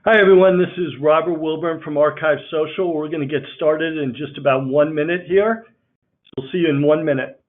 Hi, everyone. This is Robert Wilburn from Archive Social. We're going to get started in just about 1 minute here. So we'll see you in 1 minute.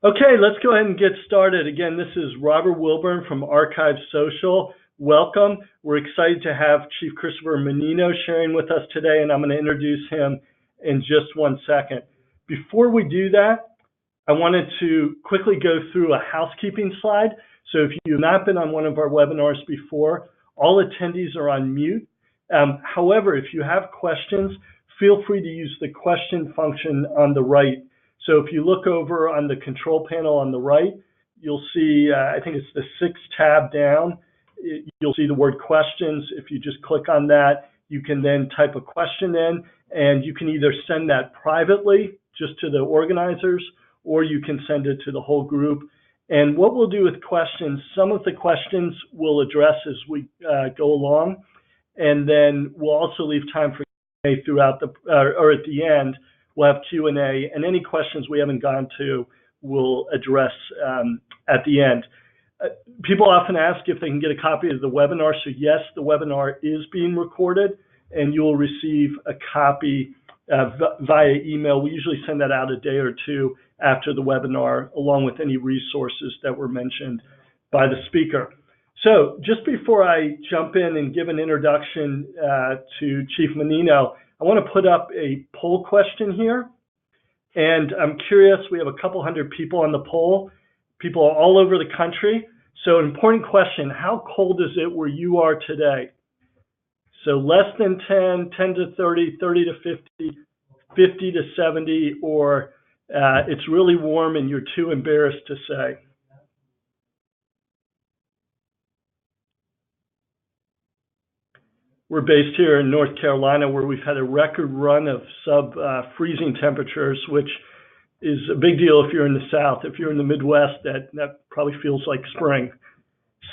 Okay, let's go ahead and get started. Again, this is Robert Wilburn from Archive Social. Welcome. We're excited to have Chief Christopher Menino sharing with us today, and I'm going to introduce him in just 1 second. Before we do that, I wanted to quickly go through a housekeeping slide. So if you've not been on one of our webinars before, all attendees are on mute. However, if you have questions, feel free to use the question function on the right. So if you look over on the control panel on the right, you'll see, I think it's the 6th tab down, you'll see the word questions. If you just click on that, you can then type a question in, and you can either send that privately just to the organizers, or you can send it to the whole group. And what we'll do with questions, some of the questions we'll address as we go along, and then we'll also leave time for Q&A throughout the, or at the end, we'll have Q&A, and any questions we haven't gone to, we'll address at the end. People often ask if they can get a copy of the webinar, so yes, the webinar is being recorded, and you will receive a copy via email. We usually send that out a day or two after the webinar, along with any resources that were mentioned by the speaker. So just before I jump in and give an introduction to Chief Menino, I want to put up a poll question here. And I'm curious, we have a couple hundred people on the poll. People are all over the country. So an important question, how cold is it where you are today? So less than 10, 10 to 30, 30 to 50, 50 to 70, or it's really warm and you're too embarrassed to say. We're based here in North Carolina, where we've had a record run of sub-freezing temperatures, which is a big deal if you're in the South. If you're in the Midwest, that probably feels like spring.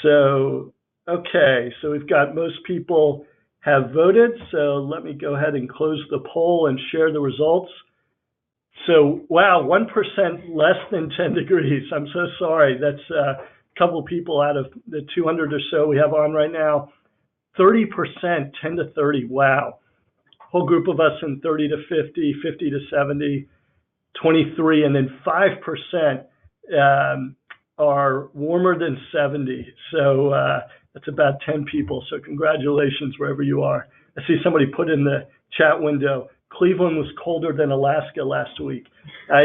So, okay, so we've got most people have voted. So let me go ahead and close the poll and share the results. So, wow, 1% less than 10 degrees. I'm so sorry. That's a couple people out of the 200 or so we have on right now. 30%, 10 to 30, wow. Whole group of us in 30 to 50, 50 to 70, 23, and then 5% are warmer than 70. So that's about 10 people. So congratulations wherever you are. I see somebody put in the chat window, Cleveland was colder than Alaska last week. I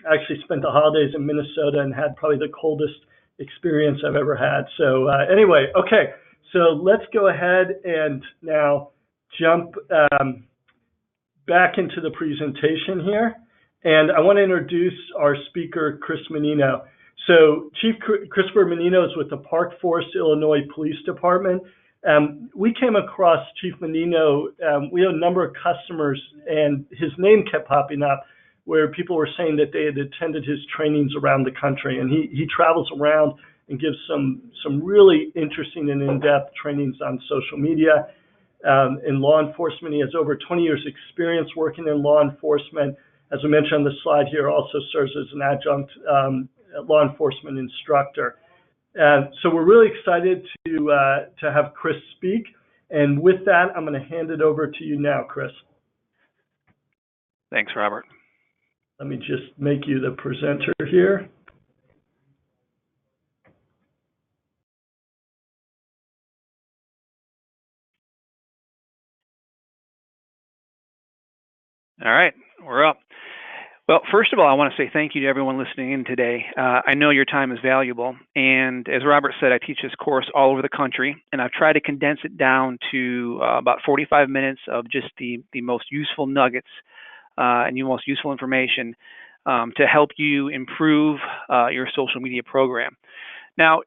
actually spent the holidays in Minnesota and had probably the coldest experience I've ever had. So anyway, okay. So let's go ahead and now jump back into the presentation here. And I want to introduce our speaker, Chris Menino. So Chief Christopher Menino is with the Park Forest, Illinois Police Department. We came across Chief Menino, we had a number of customers, and his name kept popping up where people were saying that they had attended his trainings around the country. And he travels around and gives some really interesting and in-depth trainings on social media. In law enforcement, he has over 20 years experience working in law enforcement. As I mentioned on the slide here, also serves as an adjunct law enforcement instructor. So we're really excited to have Chris speak. And with that, I'm going to hand it over to you now, Chris. Thanks, Robert. Let me just make you the presenter here. All right, we're up. Well, first of all, I want to say thank you to everyone listening in today. I know your time is valuable, and as Robert said, I teach this course all over the country, and I've tried to condense it down to about 45 minutes of just the most useful nuggets and the most useful information to help you improve your social media program. Now,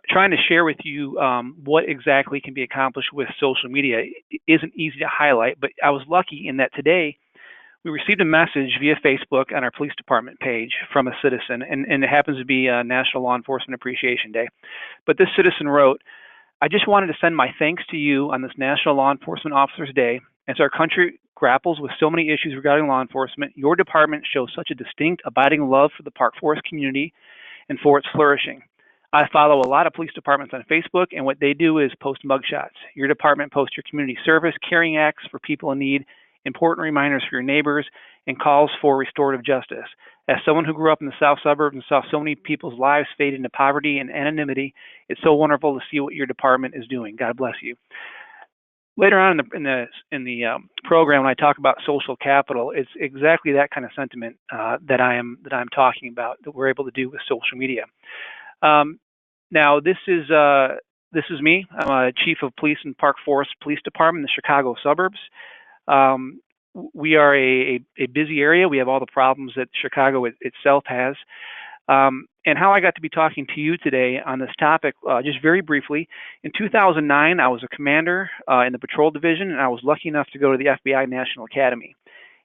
trying to share with you what exactly can be accomplished with social media isn't easy to highlight, but I was lucky in that today we received a message via Facebook on our police department page from a citizen, and it happens to be National Law Enforcement Appreciation Day. But this citizen wrote, "I just wanted to send my thanks to you on this National Law Enforcement Officers Day. As our country grapples with so many issues regarding law enforcement, your department shows such a distinct, abiding love for the Park Forest community and for its flourishing. I follow a lot of police departments on Facebook, and what they do is post mugshots. Your department posts your community service, caring acts for people in need, important reminders for your neighbors, and calls for restorative justice. As someone who grew up in the south suburbs and saw so many people's lives fade into poverty and anonymity, it's so wonderful to see what your department is doing. God bless you." Later on in the program, when I talk about social capital, it's exactly that kind of sentiment that I'm talking about that we're able to do with social media. Now, this is me. I'm a chief of police in Park Forest Police Department in the Chicago suburbs. We are a busy area. We have all the problems that Chicago itself has. And how I got to be talking to you today on this topic, just very briefly, in 2009, I was a commander in the patrol division, and I was lucky enough to go to the FBI National Academy.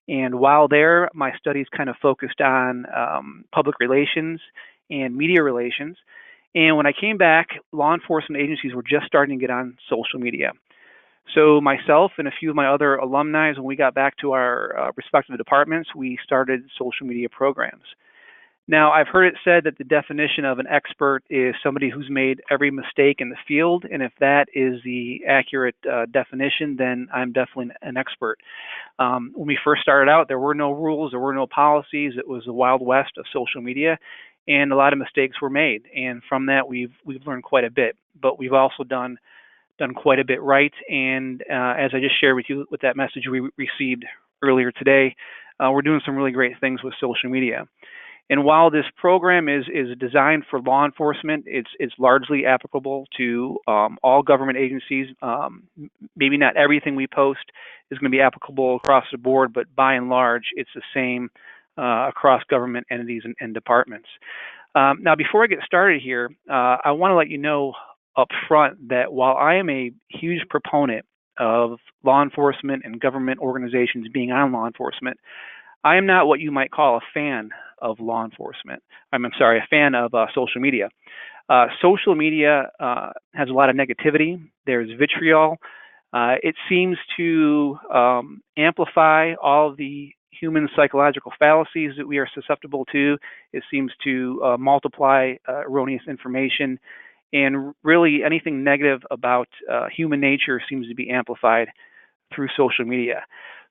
And while there, my studies kind of focused on public relations and media relations. And when I came back, law enforcement agencies were just starting to get on social media. So myself and a few of my other alumni, when we got back to our respective departments, we started social media programs. Now, I've heard it said that the definition of an expert is somebody who's made every mistake in the field, and if that is the accurate definition, then I'm definitely an expert. When we first started out, there were no rules, there were no policies. It was the Wild West of social media, and a lot of mistakes were made. And from that, we've learned quite a bit. But we've also done quite a bit right. And as I just shared with you with that message we received earlier today, we're doing some really great things with social media. And while this program is designed for law enforcement, it's largely applicable to all government agencies. Maybe not everything we post is going to be applicable across the board, but by and large, it's the same across government entities and departments. Now, before I get started here, I want to let you know up front that while I am a huge proponent of law enforcement and government organizations being on law enforcement, I am not what you might call a fan of law enforcement. I'm sorry, a fan of social media. Social media has a lot of negativity. There's vitriol. It seems to amplify all of the human psychological fallacies that we are susceptible to. It seems to multiply erroneous information. And really anything negative about human nature seems to be amplified through social media.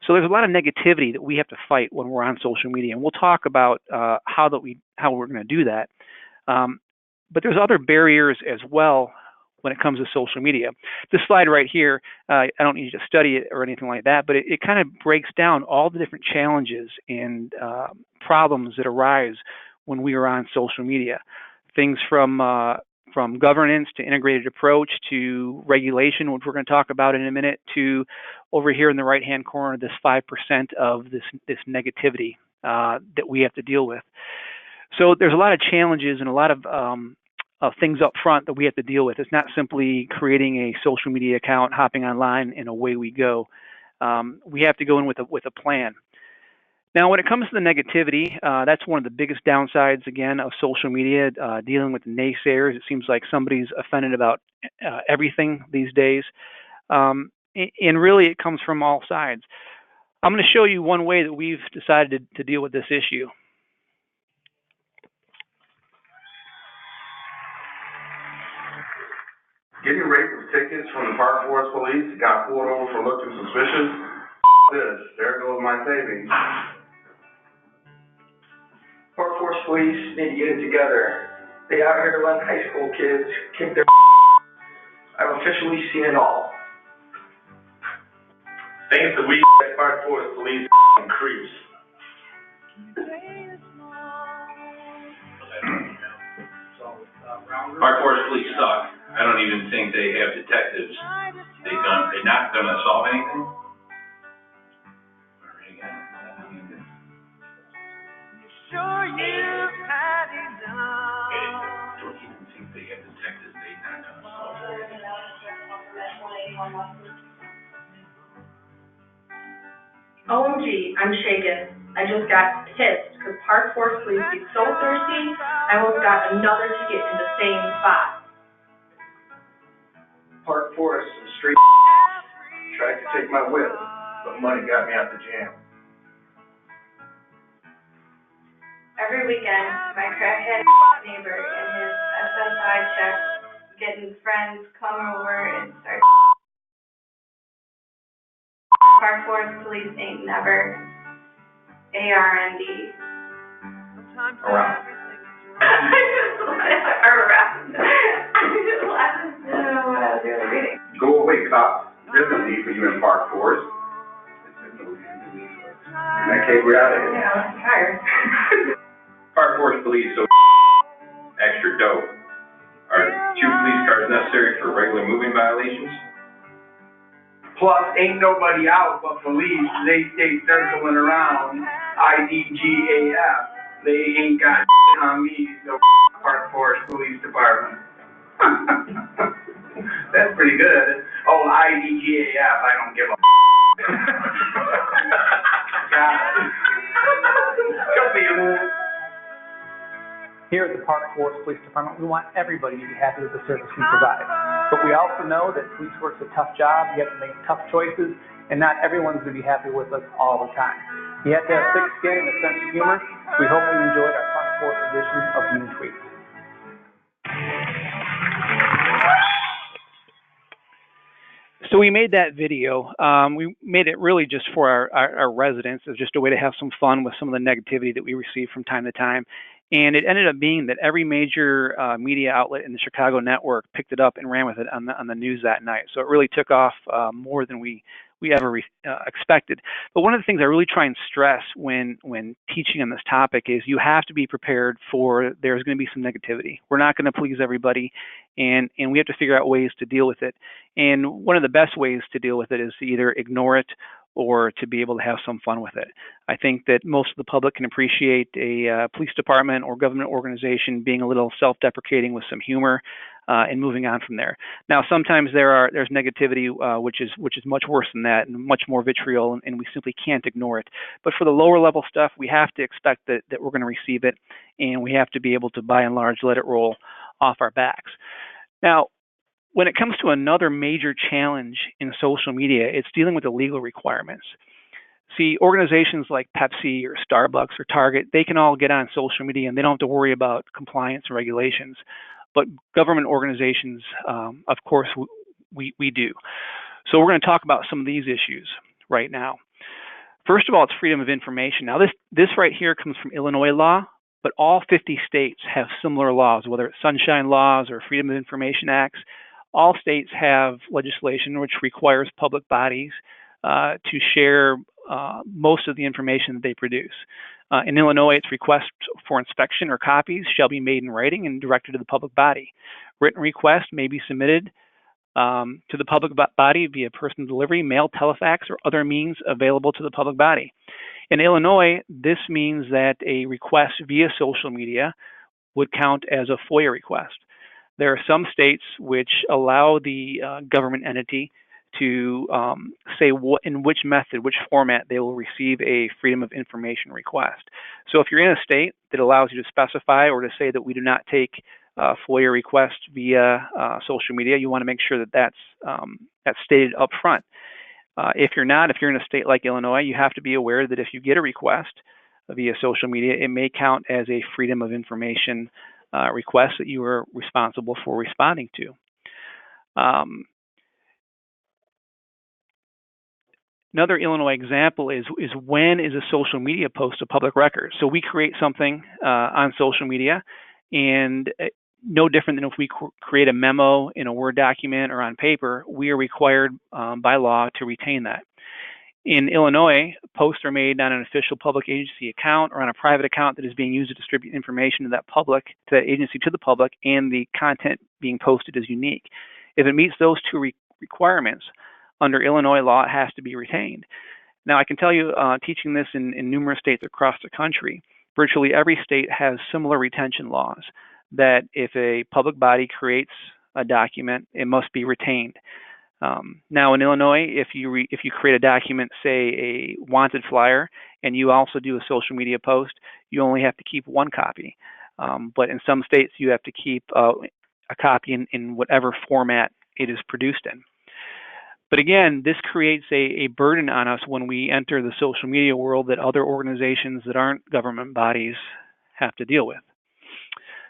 So there's a lot of negativity that we have to fight when we're on social media, and we'll talk about how we're going to do that. But there's other barriers as well when it comes to social media. This slide right here, I don't need you to study it or anything like that, but it kind of breaks down all the different challenges and problems that arise when we are on social media. Things from governance to integrated approach to regulation, which we're going to talk about in a minute, to over here in the right-hand corner, this 5% of this negativity that we have to deal with. So there's a lot of challenges and a lot of things up front that we have to deal with. It's not simply creating a social media account, hopping online, and away we go. We have to go in with a plan. Now, when it comes to the negativity, that's one of the biggest downsides, again, of social media, dealing with naysayers. It seems like somebody's offended about everything these days. And really, it comes from all sides. I'm going to show you one way that we've decided to deal with this issue. Getting raped with tickets from the Park Forest Police, got pulled over for looking suspicious. This, there goes my savings. Park Forest Police need to get it together. They out here to let high school kids kick their I've officially seen it all. Thanks to we at Park Forest Police creeps. Park Forest Police suck. I don't even think they have detectives. They're not gonna solve anything. Sure you've had enough. I don't even think they have detectives. They're not gonna solve anything. OMG, I'm shaken. I just got pissed because Park Forest Police get so thirsty, I almost got another ticket in the same spot. Park Forest, some straight tried to take my whip, but money got me out the jam. Every weekend, my crackhead neighbor and his SSI check getting friends come over and start. Park Forest Police ain't never ARND. Around. Around. I just laughed. I don't know what I was really reading. Go away, cop. There's no need for you in Park Forest. In that case, we're out of here. Yeah, I'm tired. Park Forest Police, so extra dope. Are 2 police cars necessary for regular moving violations? Plus, ain't nobody out but police. They stay circling around IDGAF. They ain't got on me, so Park Forest Police Department. That's pretty good. Oh, IDGAF, I don't give a Got it. Come here. Here at the Park Forest Police Department, we want everybody to be happy with the service we provide. But we also know that police work's a tough job. You have to make tough choices, and not everyone's going to be happy with us all the time. You have to have thick skin and a sense of humor. We hope you enjoyed our Park Forest edition of Mean Tweets. So we made that video. We made it really just for our residents. It was just a way to have some fun with some of the negativity that we receive from time to time. And it ended up being that every major media outlet in the Chicago network picked it up and ran with it on the news that night. So it really took off more than we ever expected. But one of the things I really try and stress when teaching on this topic is you have to be prepared for there's going to be some negativity. We're not going to please everybody, and we have to figure out ways to deal with it. And one of the best ways to deal with it is to either ignore it or to be able to have some fun with it. I think that most of the public can appreciate a police department or government organization being a little self-deprecating with some humor and moving on from there. Now, sometimes there's negativity which is much worse than that and much more vitriol, and we simply can't ignore it. But for the lower level stuff, we have to expect that we're going to receive it, and we have to be able to, by and large, let it roll off our backs. Now, when it comes to another major challenge in social media, it's dealing with the legal requirements. See, organizations like Pepsi or Starbucks or Target, they can all get on social media and they don't have to worry about compliance and regulations. But government organizations, of course, we do. So we're going to talk about some of these issues right now. First of all, it's freedom of information. Now, this right here comes from Illinois law, but all 50 states have similar laws, whether it's sunshine laws or freedom of information acts. All states have legislation which requires public bodies to share most of the information that they produce. In Illinois, its requests for inspection or copies shall be made in writing and directed to the public body. Written requests may be submitted to the public body via personal delivery, mail, telefax, or other means available to the public body. In Illinois, this means that a request via social media would count as a FOIA request. There are some states which allow the government entity to say in which method, which format they will receive a freedom of information request. So if you're in a state that allows you to specify or to say that we do not take FOIA requests via social media, you want to make sure that that's stated up front. If you're in a state like Illinois, you have to be aware that if you get a request via social media, it may count as a freedom of information request that you are responsible for responding to. Another Illinois example is when is a social media post a public record? So we create something on social media, and no different than if we create a memo in a Word document or on paper, we are required by law to retain that. In Illinois, posts are made on an official public agency account or on a private account that is being used to distribute information to that agency to the public, and the content being posted is unique. If it meets those two requirements, under Illinois law, it has to be retained. Now, I can tell you, teaching this in numerous states across the country, virtually every state has similar retention laws, that if a public body creates a document, it must be retained. Now, in Illinois, if you create a document, say a wanted flyer, and you also do a social media post, you only have to keep one copy. But in some states, you have to keep a copy in whatever format it is produced in. But again, this creates a burden on us when we enter the social media world that other organizations that aren't government bodies have to deal with.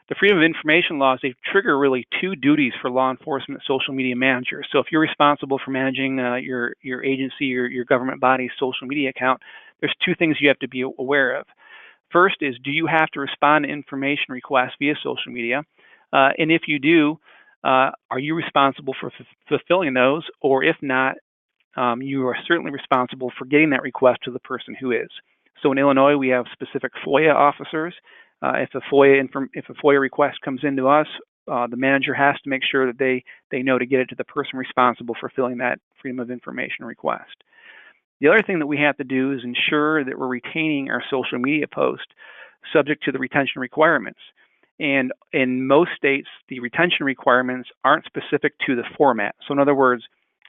The Freedom of Information laws, they trigger really two duties for law enforcement social media managers. So if you're responsible for managing your agency or your government body's social media account, there's two things you have to be aware of. First is, do you have to respond to information requests via social media? And if you do, are you responsible for fulfilling those? Or if not, you are certainly responsible for getting that request to the person who is. So in Illinois, we have specific FOIA officers. If a FOIA request comes into us, the manager has to make sure that they know to get it to the person responsible for filling that Freedom of Information request. The other thing that we have to do is ensure that we're retaining our social media post subject to the retention requirements. And in most states, the retention requirements aren't specific to the format. So in other words,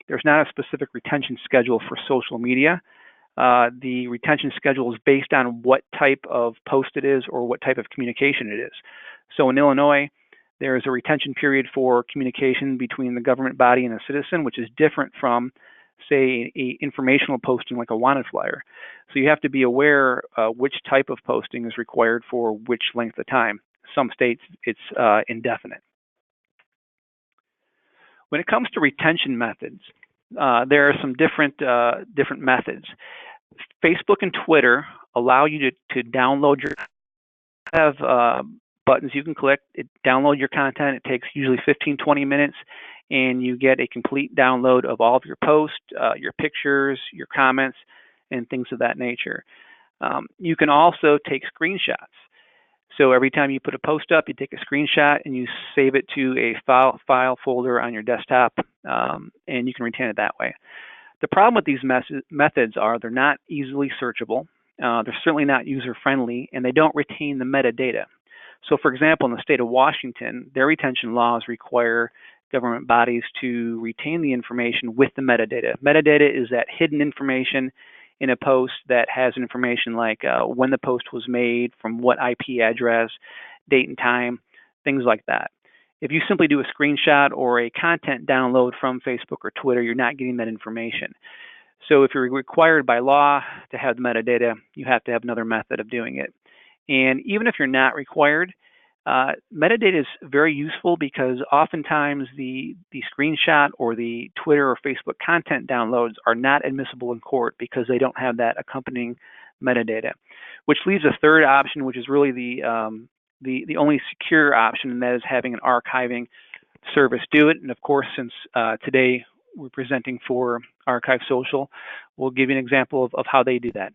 there's not a specific retention schedule for social media. The retention schedule is based on what type of post it is or what type of communication it is. So in Illinois, there is a retention period for communication between the government body and a citizen, which is different from, say, an informational posting like a wanted flyer. So you have to be aware which type of posting is required for which length of time. Some states, it's indefinite. When it comes to retention methods, there are some different methods. Facebook and Twitter allow you to download your, have buttons you can click, download your content. It takes usually 15-20 minutes, and you get a complete download of all of your posts, your pictures, your comments, and things of that nature. You can also take screenshots. So every time you put a post up, you take a screenshot and you save it to a file folder on your desktop, and you can retain it that way. The problem with these methods are they're not easily searchable, they're certainly not user-friendly, and they don't retain the metadata. So for example, in the state of Washington, their retention laws require government bodies to retain the information with the metadata. Metadata is that hidden information in a post that has information like when the post was made, from what IP address, date and time, things like that. If you simply do a screenshot or a content download from Facebook or Twitter, you're not getting that information. So if you're required by law to have the metadata, you have to have another method of doing it. And even if you're not required, metadata is very useful because oftentimes the screenshot or the Twitter or Facebook content downloads are not admissible in court because they don't have that accompanying metadata, which leaves a third option, which is really the only secure option, and that is having an archiving service do it. And of course, since today we're presenting for Archive Social, we'll give you an example of how they do that.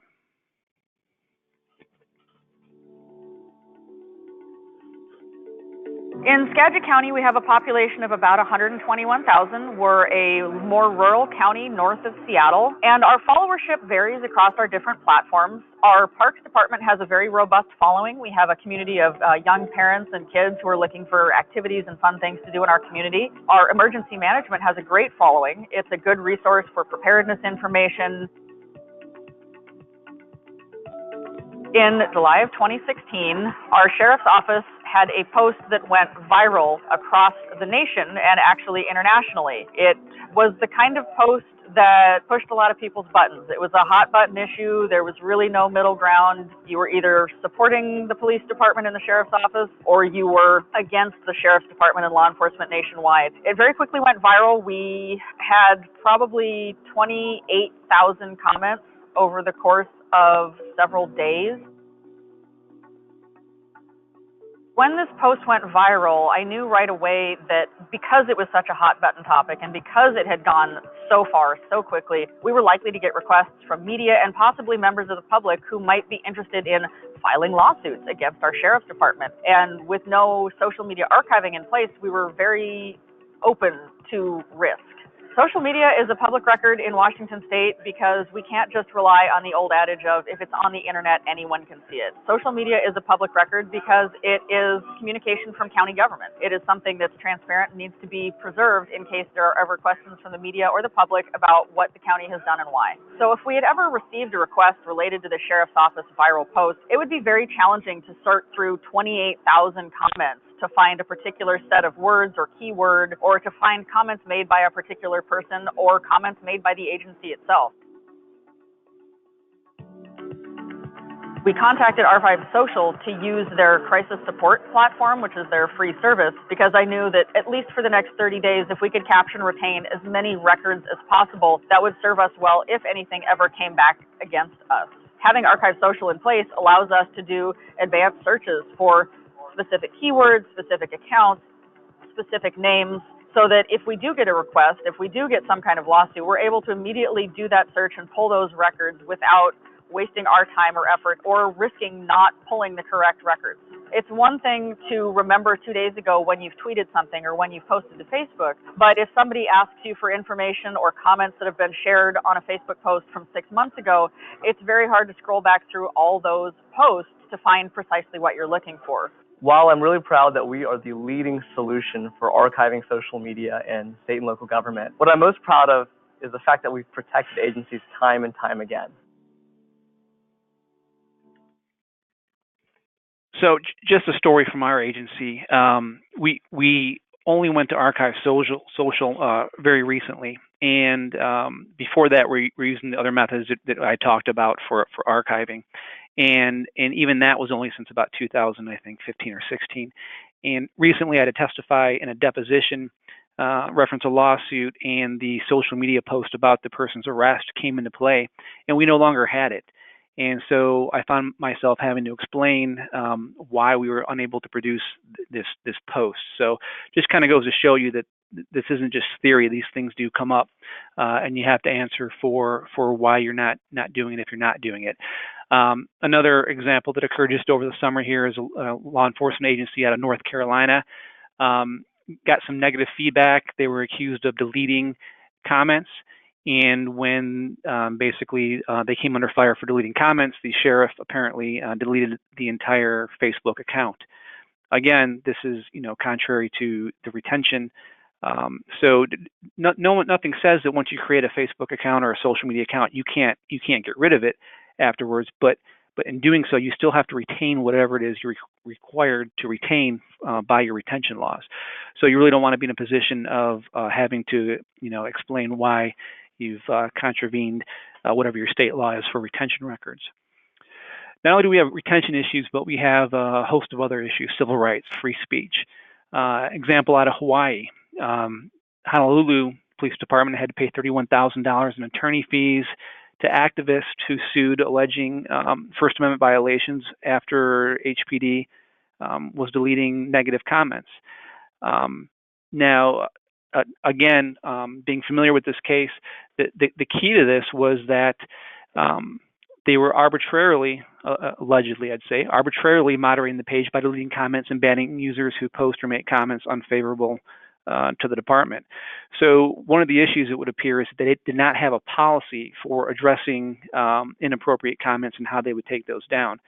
In Skagit County, we have a population of about 121,000. We're a more rural county north of Seattle, and our followership varies across our different platforms. Our Parks Department has a very robust following. We have a community of young parents and kids who are looking for activities and fun things to do in our community. Our Emergency Management has a great following. It's a good resource for preparedness information. In July of 2016, our Sheriff's Office had a post that went viral across the nation and actually internationally. It was the kind of post that pushed a lot of people's buttons. It was a hot button issue. There was really no middle ground. You were either supporting the police department and the sheriff's office, or you were against the sheriff's department and law enforcement nationwide. It very quickly went viral. We had probably 28,000 comments over the course of several days. When this post went viral, I knew right away that because it was such a hot button topic and because it had gone so far so quickly, we were likely to get requests from media and possibly members of the public who might be interested in filing lawsuits against our sheriff's department. And with no social media archiving in place, we were very open to risk. Social media is a public record in Washington State because we can't just rely on the old adage of if it's on the internet, anyone can see it. Social media is a public record because it is communication from county government. It is something that's transparent and needs to be preserved in case there are ever questions from the media or the public about what the county has done and why. So if we had ever received a request related to the sheriff's office viral post, it would be very challenging to sort through 28,000 comments to find a particular set of words or keyword, or to find comments made by a particular person or comments made by the agency itself. We contacted R5 Social to use their crisis support platform, which is their free service, because I knew that at least for the next 30 days, if we could capture and retain as many records as possible, that would serve us well if anything ever came back against us. Having R5 Social in place allows us to do advanced searches for specific keywords, specific accounts, specific names, so that if we do get a request, if we do get some kind of lawsuit, we're able to immediately do that search and pull those records without wasting our time or effort or risking not pulling the correct records. It's one thing to remember 2 days ago when you've tweeted something or when you've posted to Facebook, but if somebody asks you for information or comments that have been shared on a Facebook post from 6 months ago, it's very hard to scroll back through all those posts to find precisely what you're looking for. While I'm really proud that we are the leading solution for archiving social media in state and local government, what I'm most proud of is the fact that we've protected agencies time and time again. So just a story from our agency. We only went to Archive Social very recently, and before that, we're using the other methods that I talked about for archiving, and even that was only since about 2015 or 16. And recently, I had to testify in a deposition, reference a lawsuit, and the social media post about the person's arrest came into play, and we no longer had it. And so I found myself having to explain why we were unable to produce this post. So just kind of goes to show you that this isn't just theory. These things do come up, and you have to answer for why you're not doing it if you're not doing it. Another example that occurred just over the summer here is a law enforcement agency out of North Carolina got some negative feedback. They were accused of deleting comments. And when basically they came under fire for deleting comments, the sheriff apparently deleted the entire Facebook account. Again, this is contrary to the retention. So nothing says that once you create a Facebook account or a social media account, you can't get rid of it afterwards. But in doing so, you still have to retain whatever it is you're required to retain by your retention laws. So you really don't want to be in a position of having to explain why you've contravened whatever your state law is for retention records. Not only do we have retention issues, but we have a host of other issues: civil rights, free speech. Example out of Hawaii, Honolulu Police Department had to pay $31,000 in attorney fees to activists who sued alleging First Amendment violations after HPD was deleting negative comments. Now, again, being familiar with this case, the key to this was that they were arbitrarily, allegedly, I'd say, arbitrarily moderating the page by deleting comments and banning users who post or make comments unfavorable to the department. So one of the issues, it would appear, is that it did not have a policy for addressing inappropriate comments and how they would take those down.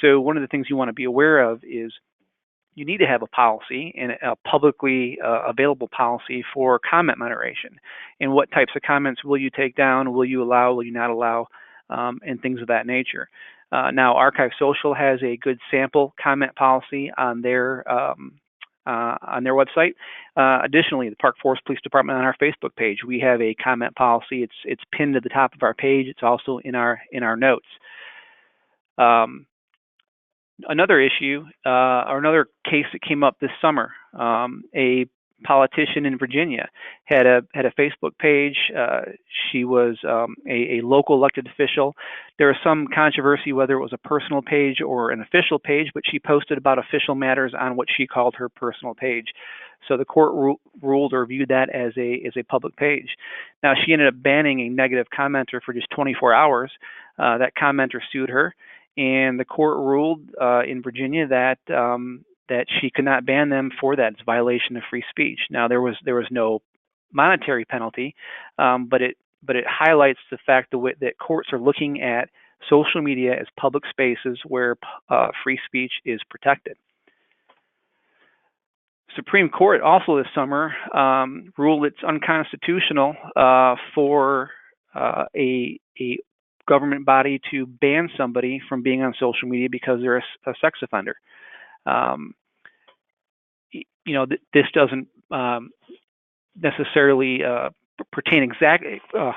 So one of the things you want to be aware of is you need to have a policy, and a publicly available policy for comment moderation. And what types of comments will you take down? Will you allow? Will you not allow? And things of that nature. Now, Archive Social has a good sample comment policy on their on their website. Additionally, the Park Forest Police Department on our Facebook page, we have a comment policy. It's pinned to the top of our page. It's also in our notes. Another issue or another case that came up this summer, a politician in Virginia had a Facebook page. She was a local elected official. There was some controversy whether it was a personal page or an official page, but she posted about official matters on what she called her personal page. So the court ruled or viewed that as a public page. Now, she ended up banning a negative commenter for just 24 hours. That commenter sued her, and the court ruled in Virginia that that she could not ban them for that. It's a violation of free speech. Now, there was no monetary penalty, but it highlights the fact that courts are looking at social media as public spaces where free speech is protected. Supreme Court also this summer ruled it's unconstitutional for a government body to ban somebody from being on social media because they're a sex offender. This doesn't necessarily pertain exactly 100%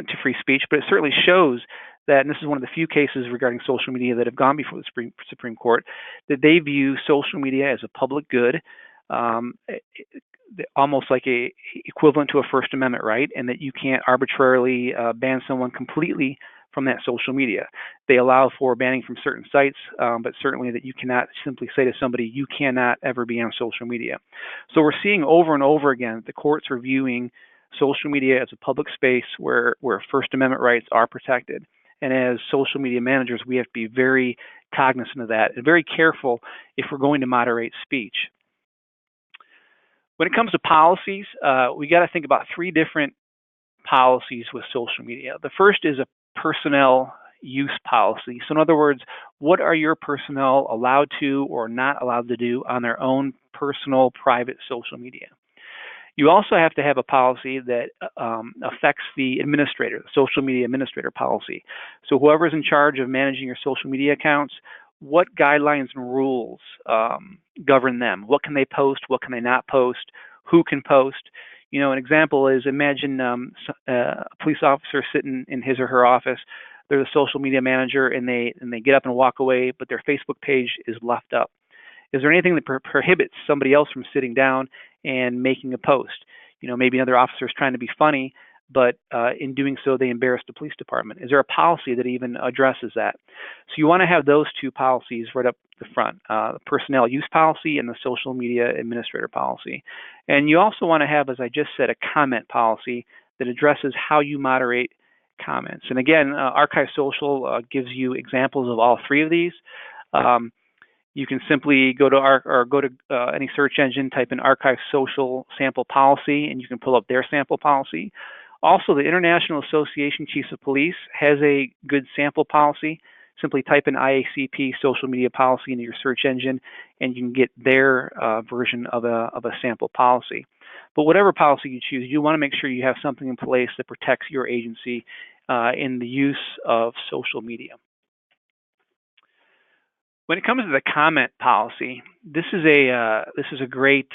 to free speech, but it certainly shows that, and this is one of the few cases regarding social media that have gone before the Supreme Court, that they view social media as a public good, almost like a equivalent to a First Amendment right, and that you can't arbitrarily ban someone completely from that social media. They allow for banning from certain sites, but certainly that you cannot simply say to somebody, you cannot ever be on social media. So we're seeing over and over again the courts are viewing social media as a public space where First Amendment rights are protected. And as social media managers, we have to be very cognizant of that and very careful if we're going to moderate speech. When it comes to policies, we got to think about three different policies with social media. The first is a personnel use policy. So in other words, what are your personnel allowed to or not allowed to do on their own personal, private social media? You also have to have a policy that affects the administrator, the social media administrator policy. So whoever's in charge of managing your social media accounts, what guidelines and rules govern them? What can they post? What can they not post? Who can post? You know, an example is imagine a police officer sitting in his or her office. They're the social media manager, and they get up and walk away, but their Facebook page is left up. Is there anything that prohibits somebody else from sitting down and making a post? You know, maybe another officer is trying to be funny, but in doing so, they embarrass the police department. Is there a policy that even addresses that? So you want to have those two policies right up the front, the personnel use policy and the social media administrator policy. And you also want to have, as I just said, a comment policy that addresses how you moderate comments. And again, Archive Social gives you examples of all three of these. You can simply go to any search engine, type in Archive Social sample policy, and you can pull up their sample policy. Also, the International Association Chiefs of Police has a good sample policy. Simply type in IACP social media policy into your search engine, and you can get their version of a sample policy. But whatever policy you choose, you want to make sure you have something in place that protects your agency in the use of social media. When it comes to the comment policy, this is a great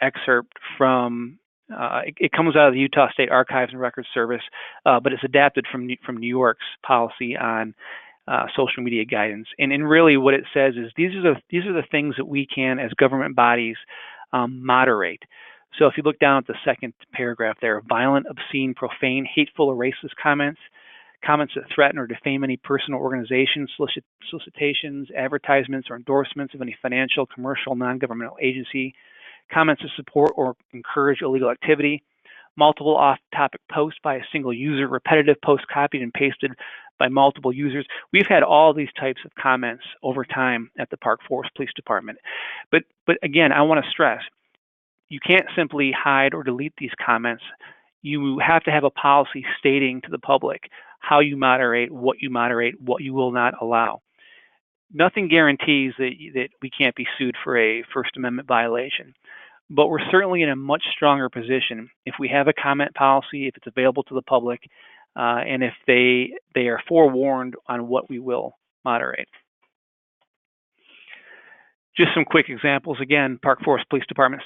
excerpt from. It comes out of the Utah State Archives and Records Service, but it's adapted from New York's policy on social media guidance. And really, what it says is these are the things that we can, as government bodies, moderate. So if you look down at the second paragraph there, violent, obscene, profane, hateful, or racist comments that threaten or defame any person or organization, solicitations, advertisements, or endorsements of any financial, commercial, non-governmental agency, comments to support or encourage illegal activity, multiple off-topic posts by a single user, repetitive posts copied and pasted by multiple users. We've had all these types of comments over time at the Park Forest Police Department. But again, I want to stress, you can't simply hide or delete these comments. You have to have a policy stating to the public how you moderate, what you will not allow. Nothing guarantees that we can't be sued for a First Amendment violation, but we're certainly in a much stronger position if we have a comment policy, if it's available to the public, and if they are forewarned on what we will moderate. Just some quick examples. Again, Park Forest Police Department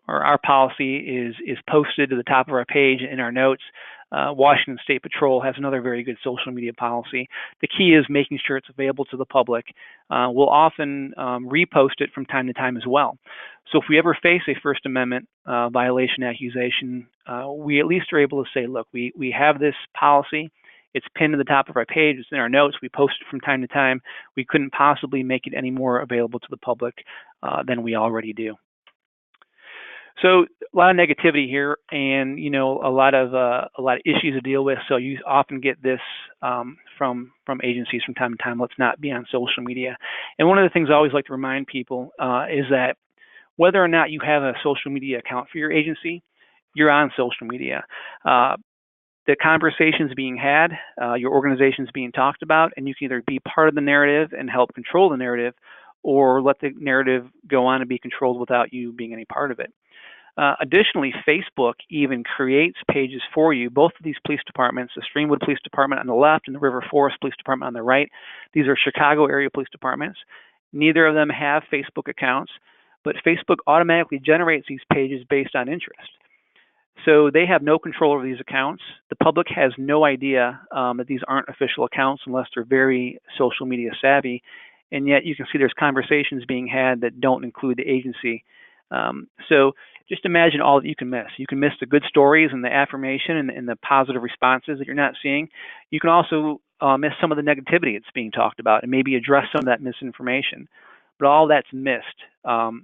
or our policy is posted to the top of our page in our notes. Washington State Patrol has another very good social media policy. The key is making sure it's available to the public. We'll often repost it from time to time as well. So if we ever face a First Amendment violation accusation, we at least are able to say, look, we have this policy. It's pinned to the top of our page. It's in our notes. We post it from time to time. We couldn't possibly make it any more available to the public than we already do. So a lot of negativity here, and a lot of issues to deal with. So you often get this from agencies from time to time. Let's not be on social media. And one of the things I always like to remind people is that whether or not you have a social media account for your agency, you're on social media. The conversations being had, your organization's being talked about, and you can either be part of the narrative and help control the narrative, or let the narrative go on and be controlled without you being any part of it. Additionally, Facebook even creates pages for you. Both of these police departments, the Streamwood Police Department on the left and the River Forest Police Department on the right, these are Chicago area police departments. Neither of them have Facebook accounts, but Facebook automatically generates these pages based on interest. So they have no control over these accounts. The public has no idea that these aren't official accounts unless they're very social media savvy. And yet you can see there's conversations being had that don't include the agency. So just imagine all that you can miss. You can miss the good stories and the affirmation and the positive responses that you're not seeing. You can also miss some of the negativity that's being talked about and maybe address some of that misinformation. But all that's missed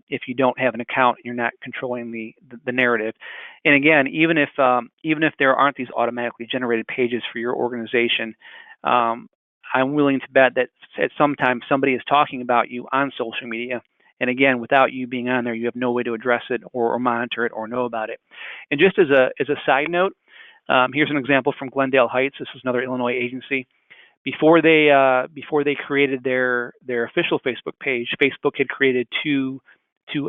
if you don't have an account and you're not controlling the narrative. And again, even if there aren't these automatically generated pages for your organization, I'm willing to bet that at some time somebody is talking about you on social media. And again, without you being on there, you have no way to address it or monitor it or know about it. And just as a side note, here's an example from Glendale Heights. This is another Illinois agency. Before they created their official Facebook page, Facebook had created two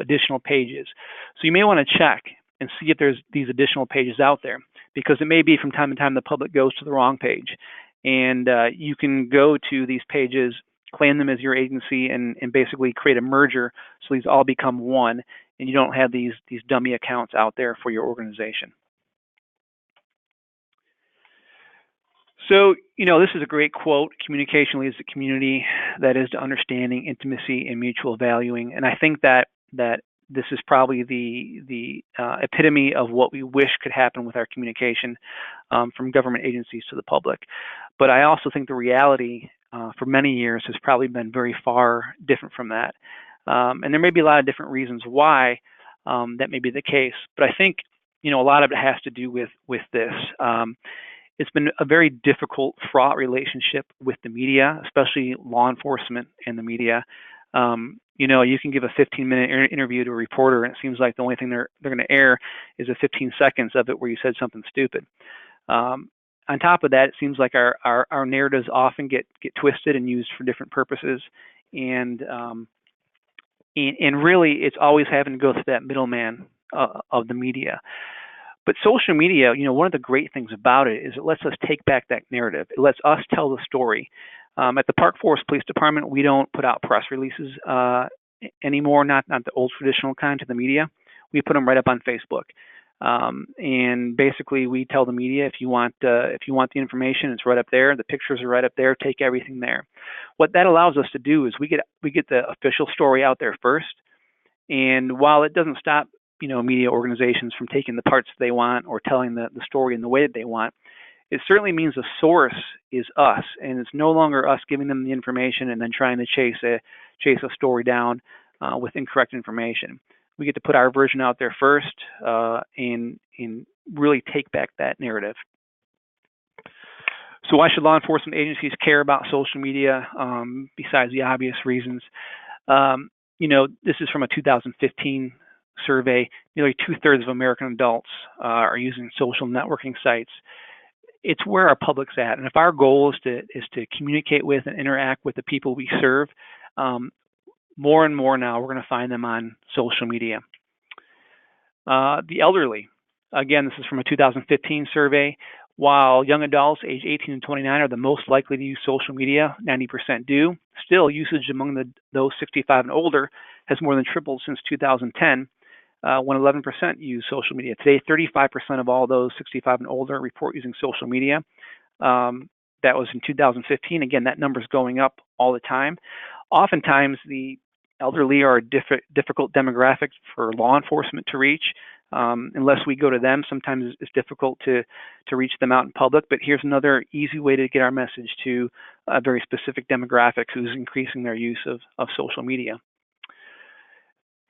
additional pages. So you may want to check and see if there's these additional pages out there, because it may be from time to time the public goes to the wrong page. And you can go to these pages, claim them as your agency, and basically create a merger so these all become one, and you don't have these dummy accounts out there for your organization. So, this is a great quote: communication leads to community, that is to understanding, intimacy, and mutual valuing. And I think that this is probably the epitome of what we wish could happen with our communication from government agencies to the public. But I also think the reality for many years has probably been very far different from that. And there may be a lot of different reasons why that may be the case. But I think, a lot of it has to do with this. It's been a very difficult, fraught relationship with the media, especially law enforcement and the media. You can give a 15-minute interview to a reporter, and it seems like the only thing they're going to air is a 15 seconds of it where you said something stupid. On top of that, it seems like our narratives often get twisted and used for different purposes, and really, it's always having to go through that middleman of the media. But social media, one of the great things about it is it lets us take back that narrative. It lets us tell the story. At the Park Forest Police Department, we don't put out press releases anymore, not the old traditional kind to the media. We put them right up on Facebook. And basically, we tell the media, if you want the information, it's right up there. The pictures are right up there. Take everything there. What that allows us to do is we get the official story out there first. And while it doesn't stop media organizations from taking the parts they want or telling the story in the way that they want, it certainly means the source is us, and it's no longer us giving them the information and then trying to chase a story down with incorrect information. We get to put our version out there first and really take back that narrative. So why should law enforcement agencies care about social media besides the obvious reasons? This is from a 2015 survey. Nearly 2/3 of American adults are using social networking sites. It's where our public's at, and if our goal is to communicate with and interact with the people we serve, more and more now we're going to find them on social media. The elderly, again, this is from a 2015 survey. While young adults age 18 to 29 are the most likely to use social media, 90% do, still usage among those 65 and older has more than tripled since 2010, when 11% use social media. Today, 35% of all those 65 and older report using social media. That was in 2015. Again, that number is going up all the time. Oftentimes, the elderly are a difficult demographic for law enforcement to reach. Unless we go to them, sometimes it's difficult to reach them out in public. But here's another easy way to get our message to a very specific demographic who's increasing their use of social media.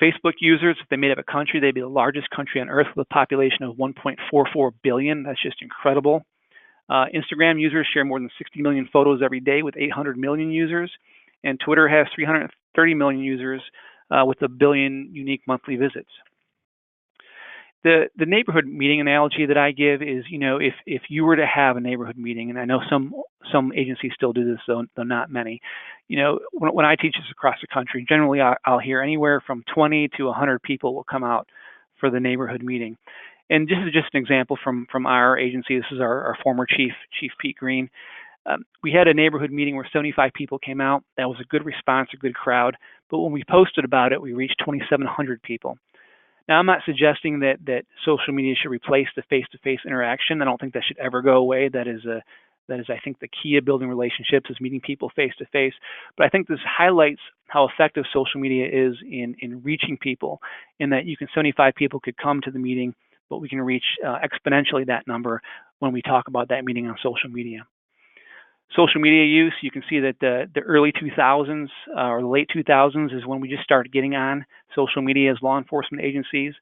Facebook users, if they made up a country, they'd be the largest country on earth with a population of 1.44 billion. That's just incredible. Instagram users share more than 60 million photos every day with 800 million users. And Twitter has 330 million users with 1 billion unique monthly visits. The neighborhood meeting analogy that I give is, if you were to have a neighborhood meeting, and I know some agencies still do this, though not many. When I teach this across the country, generally I'll hear anywhere from 20 to 100 people will come out for the neighborhood meeting. And this is just an example from our agency. This is our former chief Pete Green. We had a neighborhood meeting where 75 people came out. That was a good response, a good crowd. But when we posted about it, we reached 2,700 people. Now, I'm not suggesting that social media should replace the face-to-face interaction. I don't think that should ever go away. That is, I think, the key of building relationships is meeting people face-to-face. But I think this highlights how effective social media is in reaching people, in that 75 people could come to the meeting, but we can reach exponentially that number when we talk about that meeting on social media. Social media use, you can see that the early 2000s or the late 2000s is when we just started getting on social media as law enforcement agencies.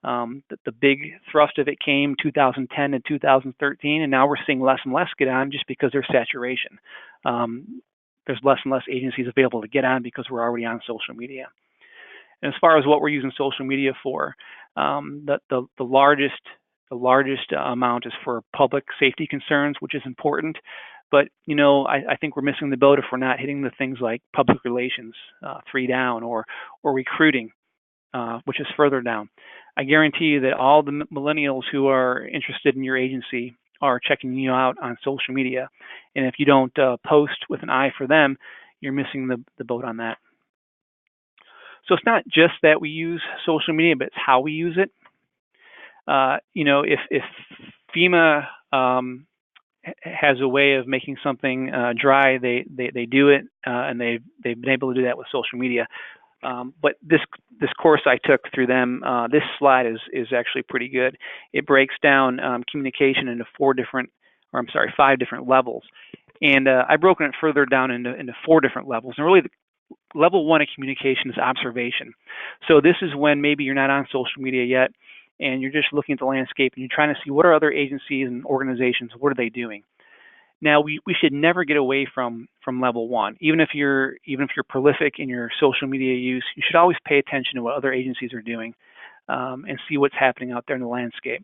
The big thrust of it came 2010 to 2013, and now we're seeing less and less get on just because there's saturation. There's less and less agencies available to get on because we're already on social media. And as far as what we're using social media for, the largest amount is for public safety concerns, which is important. But, I think we're missing the boat if we're not hitting the things like public relations, 3 down, or recruiting, which is further down. I guarantee you that all the millennials who are interested in your agency are checking you out on social media. And if you don't post with an eye for them, you're missing the boat on that. So it's not just that we use social media, but it's how we use it. If FEMA has a way of making something dry, they do it, and they've been able to do that with social media. But this course I took through them, this slide is actually pretty good. It breaks down communication into 5 different levels, and I've broken it further down into 4 different levels. And really, level 1 of communication is observation. So this is when maybe you're not on social media yet, and you're just looking at the landscape and you're trying to see what are other agencies and organizations, what are they doing? Now, we should never get away from level 1. Even if you're prolific in your social media use, you should always pay attention to what other agencies are doing and see what's happening out there in the landscape.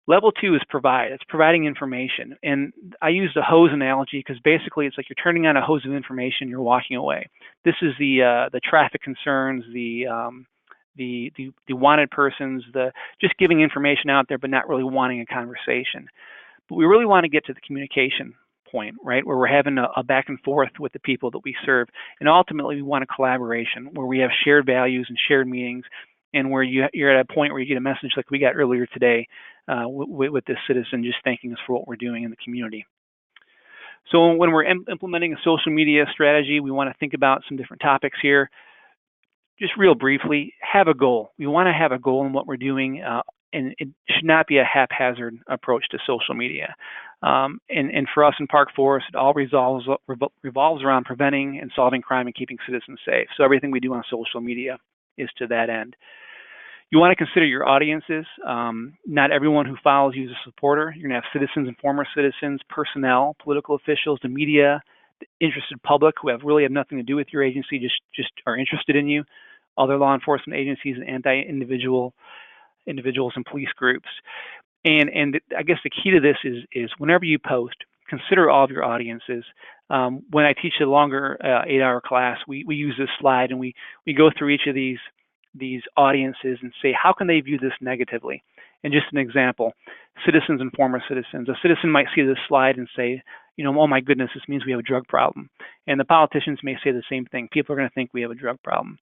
Level 2 is provide. It's providing information. And I use the hose analogy because basically it's like you're turning on a hose of information, you're walking away. This is the traffic concerns, the wanted persons, just giving information out there but not really wanting a conversation. But we really want to get to the communication point, right, where we're having a back and forth with the people that we serve. And ultimately, we want a collaboration where we have shared values and shared meetings, and where you're at a point where you get a message like we got earlier today with this citizen just thanking us for what we're doing in the community. So when we're implementing a social media strategy, we want to think about some different topics here. Just real briefly, have a goal. We want to have a goal in what we're doing, and it should not be a haphazard approach to social media. And for us in Park Forest, it all revolves around preventing and solving crime and keeping citizens safe. So everything we do on social media is to that end. You want to consider your audiences. Not everyone who follows you is a supporter. You're going to have citizens and former citizens, personnel, political officials, the media, the interested public who really have nothing to do with your agency, just are interested in you, other law enforcement agencies, and individuals and police groups. And I guess the key to this is whenever you post, consider all of your audiences. When I teach a longer 8-hour class, we use this slide and we go through each of these these audiences and say, how can they view this negatively? And just an example, citizens and former citizens. A citizen might see this slide and say, oh my goodness, this means we have a drug problem. And the politicians may say the same thing. People are going to think we have a drug problem.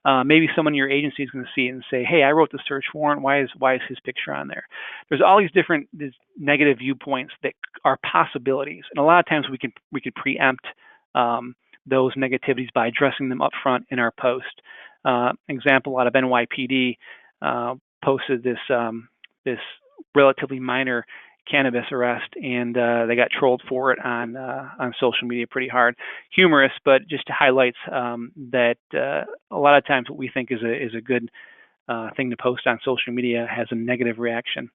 Maybe someone in your agency is going to see it and say, hey, I wrote the search warrant. Why is his picture on there? There's all these different negative viewpoints that are possibilities. And a lot of times we could preempt those negativities by addressing them up front in our post. Example out of NYPD posted this relatively minor cannabis arrest, and they got trolled for it on social media pretty hard. Humorous, but just highlights that a lot of times what we think is a good thing to post on social media has a negative reaction.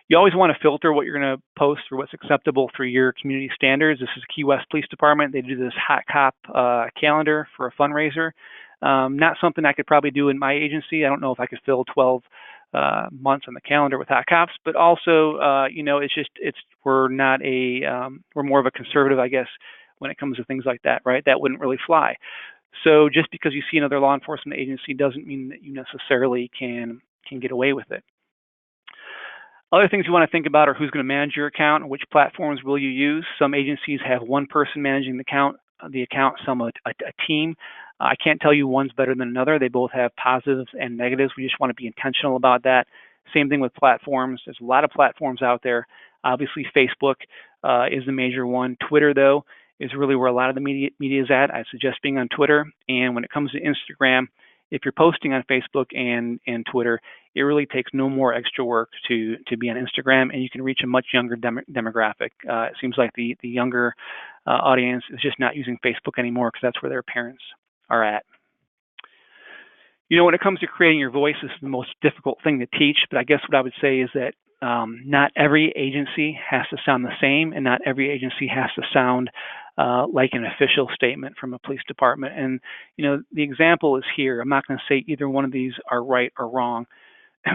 You always want to filter what you're going to post for what's acceptable through your community standards. This is Key West Police Department. They do this Hot Cop calendar for a fundraiser. Not something I could probably do in my agency. I don't know if I could fill 12 months on the calendar with hot cops, but also, we're more of a conservative, I guess, when it comes to things like that, right? That wouldn't really fly. So just because you see another law enforcement agency doesn't mean that you necessarily can get away with it. Other things you want to think about are who's going to manage your account and which platforms will you use. Some agencies have one person managing the account, some a team. I can't tell you one's better than another. They both have positives and negatives. We just want to be intentional about that. Same thing with platforms. There's a lot of platforms out there. Obviously, Facebook is the major one. Twitter, though, is really where a lot of the media is at. I suggest being on Twitter. And when it comes to Instagram, if you're posting on Facebook and Twitter, it really takes no more extra work to be on Instagram, and you can reach a much younger demographic. It seems like the younger audience is just not using Facebook anymore because that's where their parents are at. When it comes to creating your voice, this is the most difficult thing to teach, but I guess what I would say is that not every agency has to sound the same, and not every agency has to sound like an official statement from a police department. And, the example is here. I'm not going to say either one of these are right or wrong,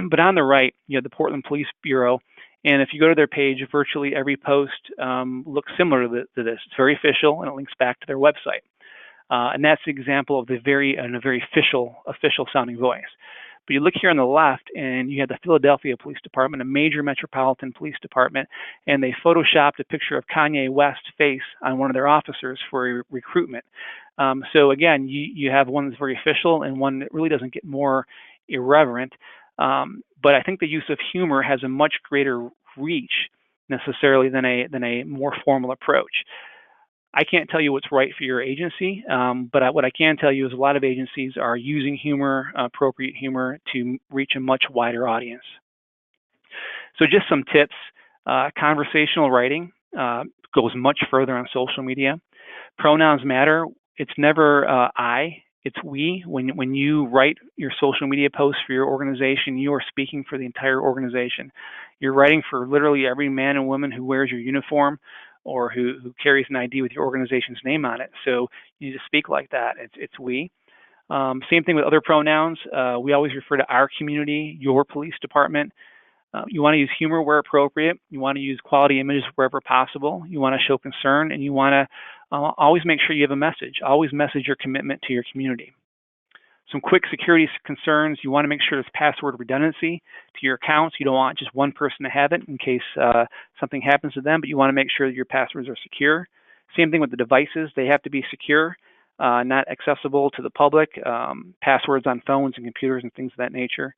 but on the right, you have the Portland Police Bureau. And if you go to their page, virtually every post looks similar to this. It's very official, and it links back to their website. And that's the example of a very official sounding voice. But you look here on the left, and you have the Philadelphia Police Department, a major metropolitan police department, and they photoshopped a picture of Kanye West's face on one of their officers for recruitment. So again, you have one that's very official and one that really doesn't get more irreverent. But I think the use of humor has a much greater reach necessarily than a more formal approach. I can't tell you what's right for your agency, but what I can tell you is a lot of agencies are using humor, appropriate humor, to reach a much wider audience. So just some tips. Conversational writing goes much further on social media. Pronouns matter. It's never I, it's we. When you write your social media posts for your organization, you are speaking for the entire organization. You're writing for literally every man and woman who wears your uniform or who carries an ID with your organization's name on it. So you need to speak like that. It's we. Same thing with other pronouns. We always refer to our community, your police department. You want to use humor where appropriate. You want to use quality images wherever possible. You want to show concern, and you want to always make sure you have a message. Always message your commitment to your community. Some quick security concerns. You want to make sure there's password redundancy to your accounts. You don't want just one person to have it in case something happens to them, but you want to make sure that your passwords are secure. Same thing with the devices. They have to be secure, not accessible to the public. Passwords on phones and computers and things of that nature.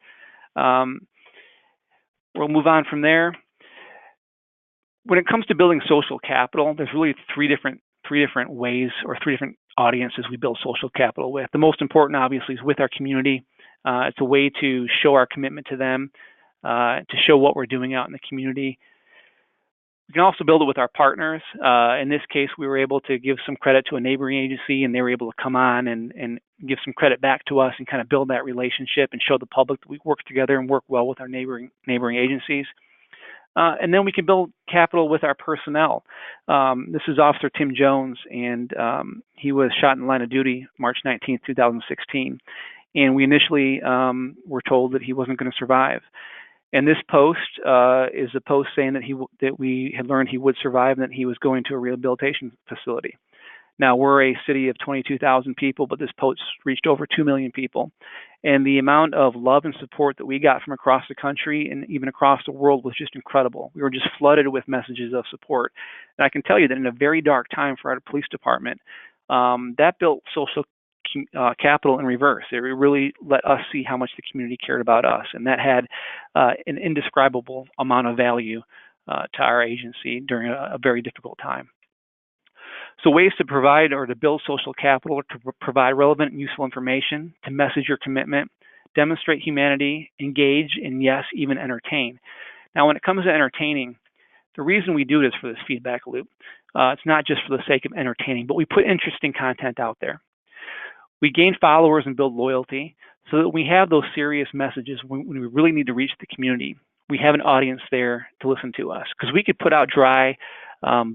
We'll move on from there. When it comes to building social capital, there's really three different ways or three different audiences we build social capital with. The most important, obviously, is with our community. It's a way to show our commitment to them, to show what we're doing out in the community. We can also build it with our partners. In this case, we were able to give some credit to a neighboring agency, and they were able to come on and give some credit back to us and kind of build that relationship and show the public that we work together and work well with our neighboring agencies. And then we can build capital with our personnel. This is Officer Tim Jones, and he was shot in the line of duty March 19th, 2016. And we initially were told that he wasn't going to survive. And this post is a post saying that we had learned he would survive and that he was going to a rehabilitation facility. Now, we're a city of 22,000 people, but this post reached over 2 million people. And the amount of love and support that we got from across the country and even across the world was just incredible. We were just flooded with messages of support. And I can tell you that in a very dark time for our police department, that built social capital in reverse. It really let us see how much the community cared about us. And that had an indescribable amount of value to our agency during a very difficult time. So ways to provide or to build social capital are to provide relevant and useful information, to message your commitment, demonstrate humanity, engage, and yes, even entertain. Now, when it comes to entertaining, the reason we do it is for this feedback loop. It's not just for the sake of entertaining, but we put interesting content out there. We gain followers and build loyalty so that we have those serious messages when we really need to reach the community. We have an audience there to listen to us, because we could put out dry,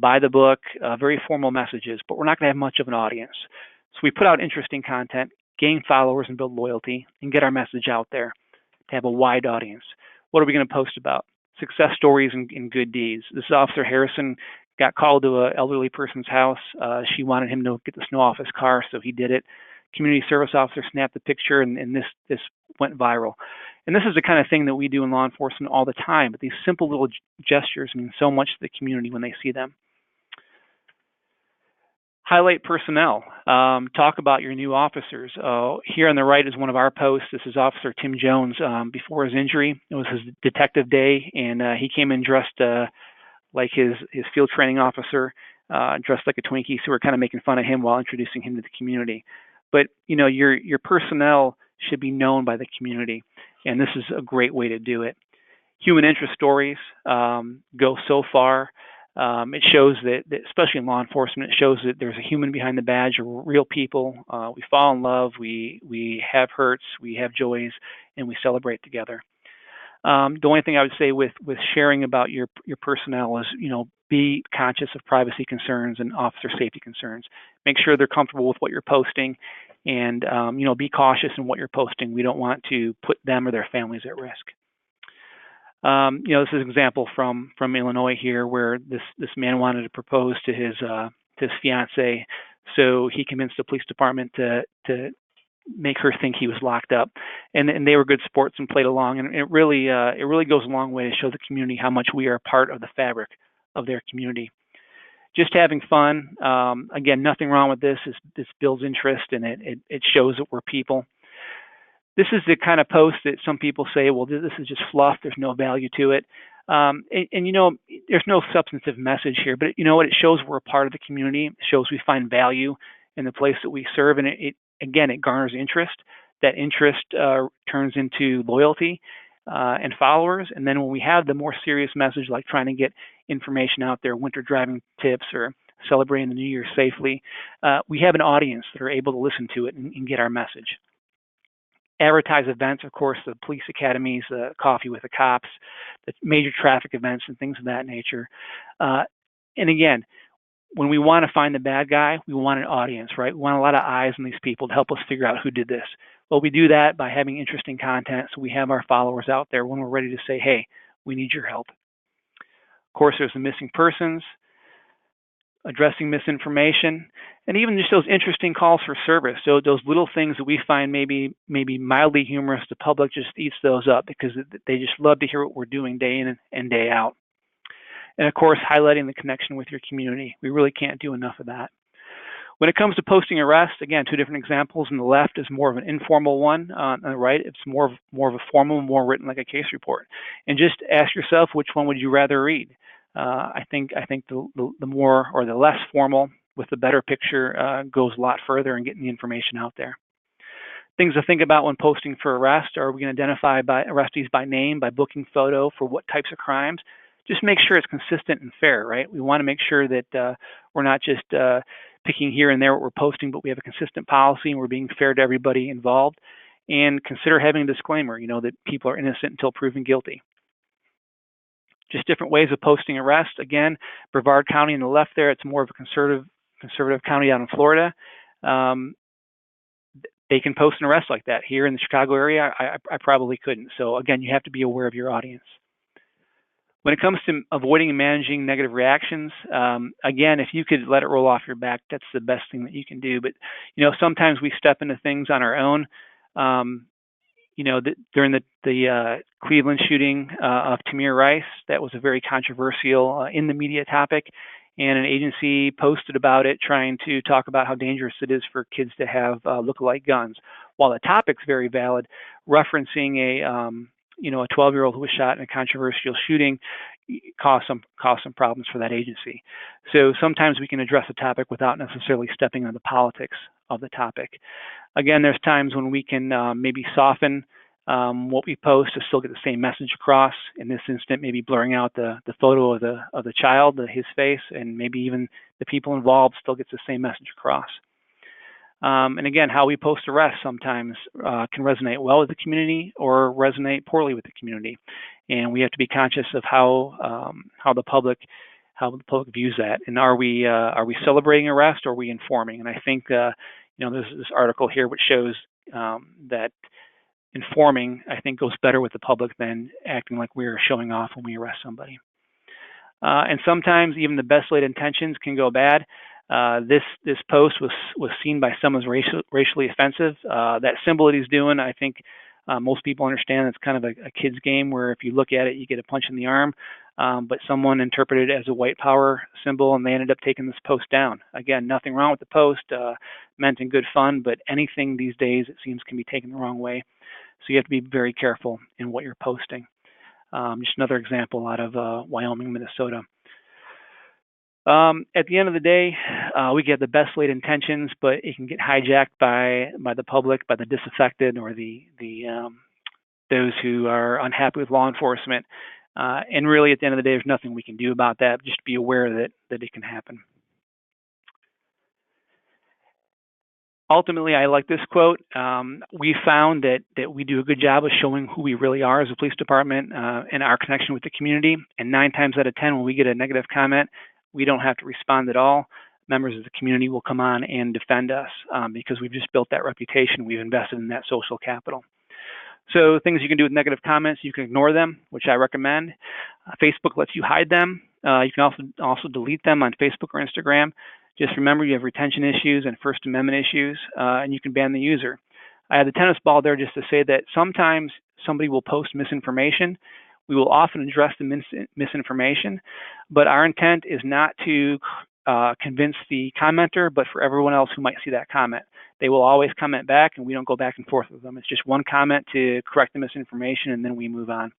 by the book, very formal messages, but we're not going to have much of an audience. So we put out interesting content, gain followers and build loyalty, and get our message out there to have a wide audience. What are we going to post about? Success stories and good deeds. This Officer Harrison got called to an elderly person's house. She wanted him to get the snow off his car, so he did it. Community service officer snapped the picture, and this went viral. And this is the kind of thing that we do in law enforcement all the time, but these simple little gestures mean so much to the community when they see them. Highlight personnel. Talk about your new officers. Here on the right is one of our posts. This is Officer Tim Jones. Before his injury, it was his detective day, and he came in dressed like his field training officer, dressed like a Twinkie, so we're kind of making fun of him while introducing him to the community. But your personnel should be known by the community, and this is a great way to do it. Human interest stories go so far. It shows that, especially in law enforcement, it shows that there's a human behind the badge. We're real people. We fall in love. We have hurts. We have joys, and we celebrate together. The only thing I would say with sharing about your personnel is, be conscious of privacy concerns and officer safety concerns. Make sure they're comfortable with what you're posting, and be cautious in what you're posting. We don't want to put them or their families at risk. This is an example from Illinois here, where this man wanted to propose to his fiance, so he convinced the police department to make her think he was locked up, and they were good sports and played along. And it really goes a long way to show the community how much we are a part of the fabric of their community. Just having fun. Again, nothing wrong with this. This builds interest, and it shows that we're people. This is the kind of post that some people say, well, this is just fluff. There's no value to it. There's no substantive message here, but you know what? It shows we're a part of the community. It shows we find value in the place that we serve, and it garners interest. That interest turns into loyalty and followers. And then when we have the more serious message, like trying to get information out there, winter driving tips, or celebrating the New Year safely, we have an audience that are able to listen to it and get our message. Advertise events, of course, the police academies, the coffee with the cops, the major traffic events, and things of that nature. And again, when we want to find the bad guy, we want an audience, right? We want a lot of eyes on these people to help us figure out who did this. Well, we do that by having interesting content, so we have our followers out there when we're ready to say, hey, we need your help. Of course, there's the missing persons, addressing misinformation, and even just those interesting calls for service. So those little things that we find maybe mildly humorous, the public just eats those up because they just love to hear what we're doing day in and day out. And of course, highlighting the connection with your community. We really can't do enough of that. When it comes to posting arrests, again, two different examples. On the left is more of an informal one. On the right, it's more of a formal, more written like a case report. And just ask yourself, which one would you rather read? I think the more or the less formal with the better picture goes a lot further in getting the information out there. Things to think about when posting for arrest: are we going to identify arrestees by name, by booking photo, for what types of crimes? Just make sure it's consistent and fair, right? We want to make sure that we're not just picking here and there what we're posting, but we have a consistent policy and we're being fair to everybody involved. And consider having a disclaimer, that people are innocent until proven guilty. Just different ways of posting arrests. Again, Brevard County on the left there, it's more of a conservative county out in Florida. They can post an arrest like that. Here in the Chicago area, I probably couldn't. So again, you have to be aware of your audience. When it comes to avoiding and managing negative reactions, again, if you could let it roll off your back, that's the best thing that you can do. But sometimes we step into things on our own, during the Cleveland shooting of Tamir Rice, that was a very controversial in the media topic, and an agency posted about it, trying to talk about how dangerous it is for kids to have look-alike guns. While the topic's very valid, referencing a 12-year-old who was shot in a controversial shooting caused some problems for that agency. So sometimes we can address a topic without necessarily stepping on the politics of the topic. Again, there's times when we can maybe soften what we post to still get the same message across. In this instant, maybe blurring out the photo of the child, his face, and maybe even the people involved still gets the same message across. And again, how we post arrests sometimes can resonate well with the community or resonate poorly with the community, and we have to be conscious of how the public views that. And are we celebrating arrest, or are we informing? And I think there's this article here which shows that informing, I think, goes better with the public than acting like we're showing off when we arrest somebody. And sometimes even the best laid intentions can go bad. This post was seen by some as racially offensive. That symbol that he's doing, I think most people understand it's kind of a kid's game where if you look at it, you get a punch in the arm. But someone interpreted it as a white power symbol, and they ended up taking this post down. Again, nothing wrong with the post, meant in good fun, but anything these days, it seems, can be taken the wrong way. So you have to be very careful in what you're posting. Just another example out of Wyoming, Minnesota. At the end of the day, we get the best laid intentions, but it can get hijacked by the public, by the disaffected, or those who are unhappy with law enforcement. And really, at the end of the day, there's nothing we can do about that. Just be aware that it can happen. Ultimately, I like this quote. We found that we do a good job of showing who we really are as a police department and our connection with the community. And 9 times out of 10, when we get a negative comment, we don't have to respond at all. Members of the community will come on and defend us because we've just built that reputation. We've invested in that social capital. So things you can do with negative comments, you can ignore them, which I recommend. Facebook lets you hide them. You can also delete them on Facebook or Instagram. Just remember you have retention issues and First Amendment issues, and you can ban the user. I had the tennis ball there just to say that sometimes somebody will post misinformation. We will often address the misinformation, but our intent is not to convince the commenter, but for everyone else who might see that comment. They will always comment back, and we don't go back and forth with them. It's just one comment to correct the misinformation, and then we move on.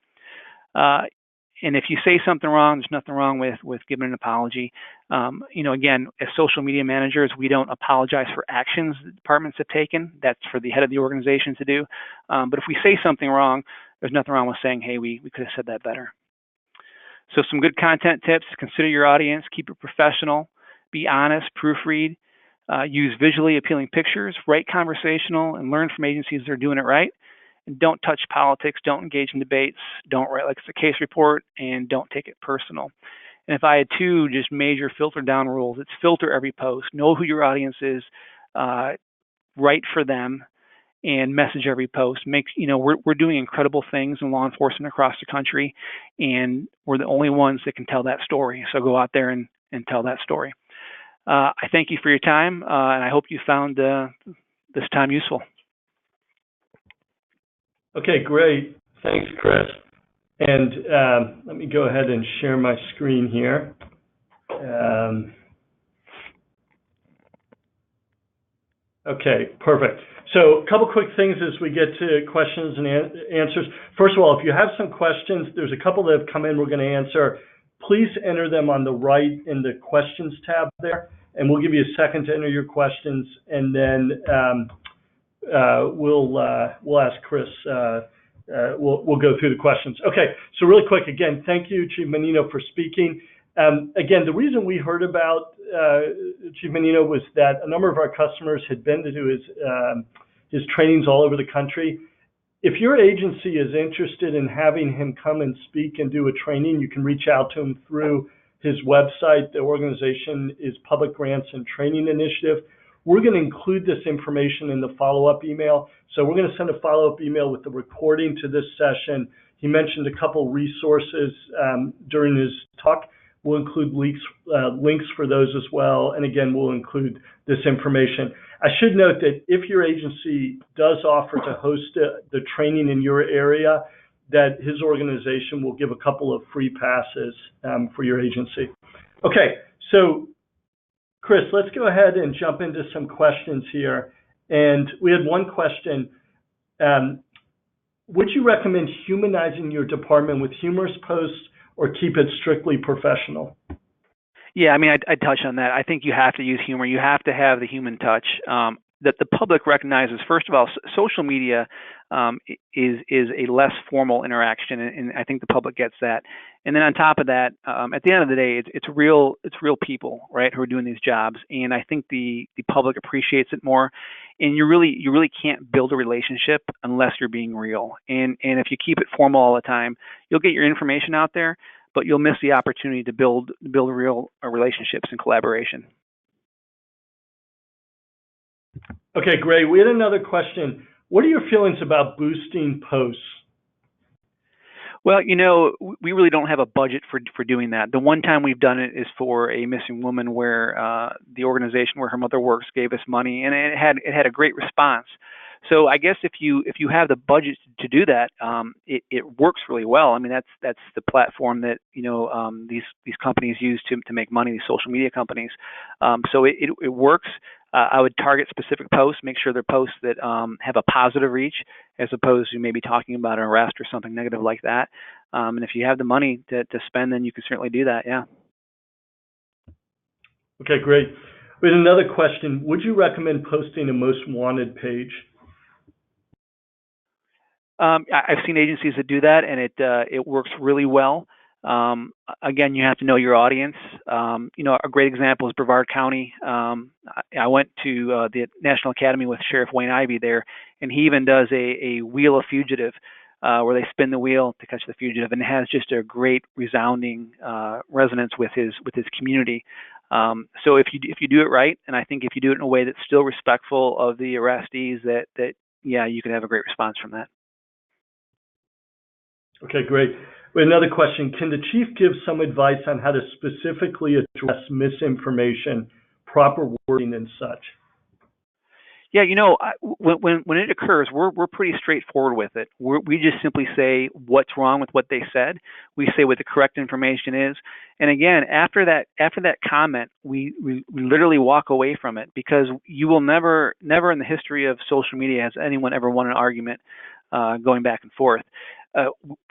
And if you say something wrong, there's nothing wrong with giving an apology. Again, as social media managers, we don't apologize for actions that departments have taken. That's for the head of the organization to do. But if we say something wrong, there's nothing wrong with saying, hey, we could have said that better. So some good content tips: consider your audience, keep it professional, be honest, proofread, use visually appealing pictures, write conversational, and learn from agencies that are doing it right. And don't touch politics, don't engage in debates, don't write like it's a case report, and don't take it personal. And if I had 2 just major filter down rules, it's filter every post, know who your audience is, write for them, and message every post. We're doing incredible things in law enforcement across the country, and we're the only ones that can tell that story. So go out there and tell that story. I thank you for your time, and I hope you found this time useful. Okay, great. Thanks, Chris. And let me go ahead and share my screen here. Okay, perfect. So a couple quick things as we get to questions and answers. First of all, if you have some questions, there's a couple that have come in we're going to answer. Please enter them on the right in the questions tab there, and we'll give you a second to enter your questions, and then we'll ask Chris. We'll go through the questions. Okay, so really quick, again, thank you, Chief Menino, for speaking. Again, the reason we heard about Chief Menino was that a number of our customers had been to do his trainings all over the country. If your agency is interested in having him come and speak and do a training, you can reach out to him through his website. The organization is Public Grants and Training Initiative. We're going to include this information in the follow-up email. So we're going to send a follow-up email with the recording to this session. He mentioned a couple resources during his talk. We'll include links for those as well. And again, we'll include this information. I should note that if your agency does offer to host the training in your area, that his organization will give a couple of free passes for your agency. Okay, so Chris, let's go ahead and jump into some questions here. And we had one question. Would you recommend humanizing your department with humorous posts or keep it strictly professional? Yeah, I mean, I'd touch on that. I think you have to use humor. You have to have the human touch. That the public recognizes, first of all, social media is a less formal interaction, and I think the public gets that. And then on top of that, at the end of the day, it's real people, right, who are doing these jobs, and I think the public appreciates it more. And you really can't build a relationship unless you're being real. And if you keep it formal all the time, you'll get your information out there, but you'll miss the opportunity to build real relationships and collaboration. Okay, great. We had another question. What are your feelings about boosting posts? Well, you know, we really don't have a budget for doing that. The one time we've done it is for a missing woman where the organization where her mother works gave us money, and it had a great response. So I guess if you have the budget to do that, it works really well. I mean, that's the platform that these companies use to make money. These social media companies. So it works. I would target specific posts, make sure they're posts that have a positive reach, as opposed to maybe talking about an arrest or something negative like that. And if you have the money to spend, then you can certainly do that. Yeah. Okay, great. We had another question. Would you recommend posting a most wanted page? I've seen agencies that do that, and it works really well. Again, you have to know your audience. A great example is Brevard County. I went to the National Academy with Sheriff Wayne Ivey there, and he even does a Wheel of Fugitive, where they spin the wheel to catch the fugitive, and it has just a great resounding resonance with his community. So if you do it right, and I think if you do it in a way that's still respectful of the arrestees, that you can have a great response from that. Okay, great. We have another question. Can the chief give some advice on how to specifically address misinformation, proper wording, and such? Yeah, when it occurs, we're pretty straightforward with it. We just simply say what's wrong with what they said. We say what the correct information is, and again, after that comment, we literally walk away from it, because you will never in the history of social media has anyone ever won an argument going back and forth.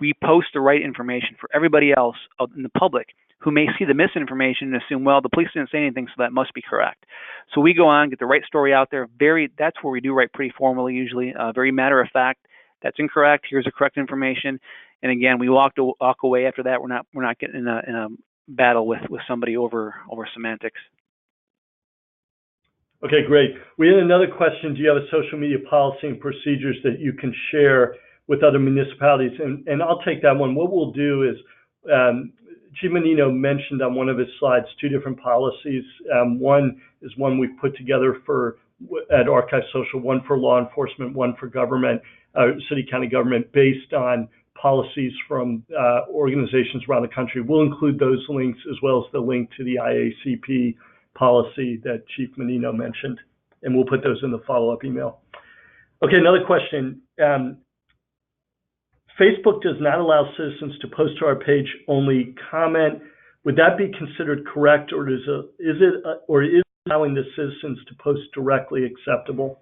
We post the right information for everybody else in the public who may see the misinformation and assume, well, the police didn't say anything, so that must be correct. So we go on, get the right story out there. That's where we do write pretty formally, usually, very matter of fact. That's incorrect. Here's the correct information. And again, we walk away after that. We're not getting in a battle with somebody over semantics. Okay, great. We had another question. Do you have a social media policy and procedures that you can share with other municipalities? And I'll take that one. What we'll do is, Chief Menino mentioned on one of his slides 2 different policies. One is one we've put together at Archive Social, one for law enforcement, one for government, city, county government, based on policies from organizations around the country. We'll include those links as well as the link to the IACP policy that Chief Menino mentioned, and we'll put those in the follow-up email. Okay, another question. Facebook does not allow citizens to post to our page, only comment. Would that be considered correct, or is allowing the citizens to post directly acceptable?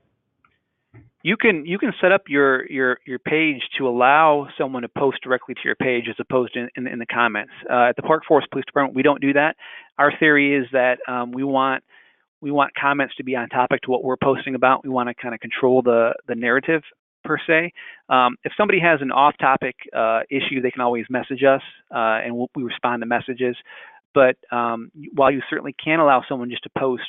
You can set up your page to allow someone to post directly to your page as opposed to in the comments. At the Park Forest Police Department, we don't do that. Our theory is that we want comments to be on topic to what we're posting about. We want to kind of control the narrative, per se. If somebody has an off-topic issue, they can always message us, and we respond to messages. But while you certainly can allow someone just to post,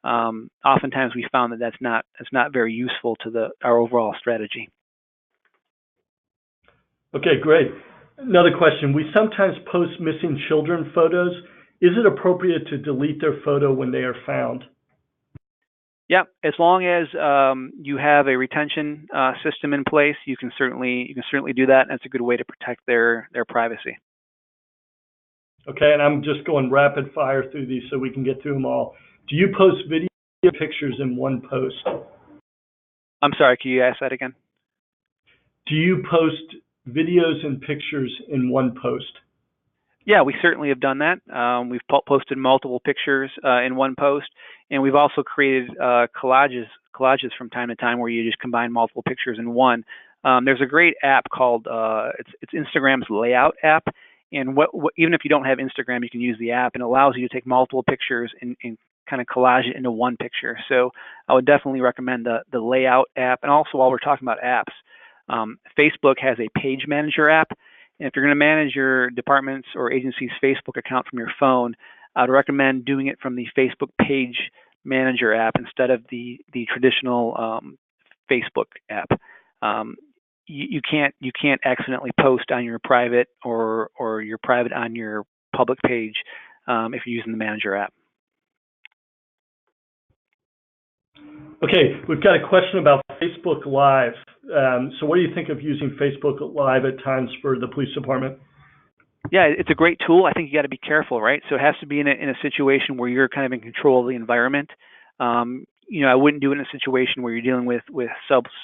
oftentimes we found that that's not very useful to our overall strategy. Okay, great. Another question. We sometimes post missing children photos. Is it appropriate to delete their photo when they are found? Yeah, as long as you have a retention system in place, you can certainly do that. And it's a good way to protect their privacy. Okay, and I'm just going rapid fire through these so we can get through them all. Do you post video pictures in one post? I'm sorry, can you ask that again? Do you post videos and pictures in one post? Yeah, we certainly have done that. We've posted multiple pictures in one post, and we've also created collages from time to time where you just combine multiple pictures in one. There's a great app called it's Instagram's Layout app, and even if you don't have Instagram, you can use the app, and it allows you to take multiple pictures and kind of collage it into one picture. So I would definitely recommend the Layout app. And also, while we're talking about apps, Facebook has a Page Manager app. And if you're going to manage your department's or agency's Facebook account from your phone, I would recommend doing it from the Facebook Page Manager app instead of the traditional Facebook app. You can't accidentally post on your private or your private on your public page if you're using the Manager app. Okay, we've got a question about Facebook Live. So what do you think of using Facebook Live at times for the police department? Yeah, it's a great tool. I think you got to be careful, right? So it has to be in a situation where you're kind of in control of the environment. I wouldn't do it in a situation where you're dealing with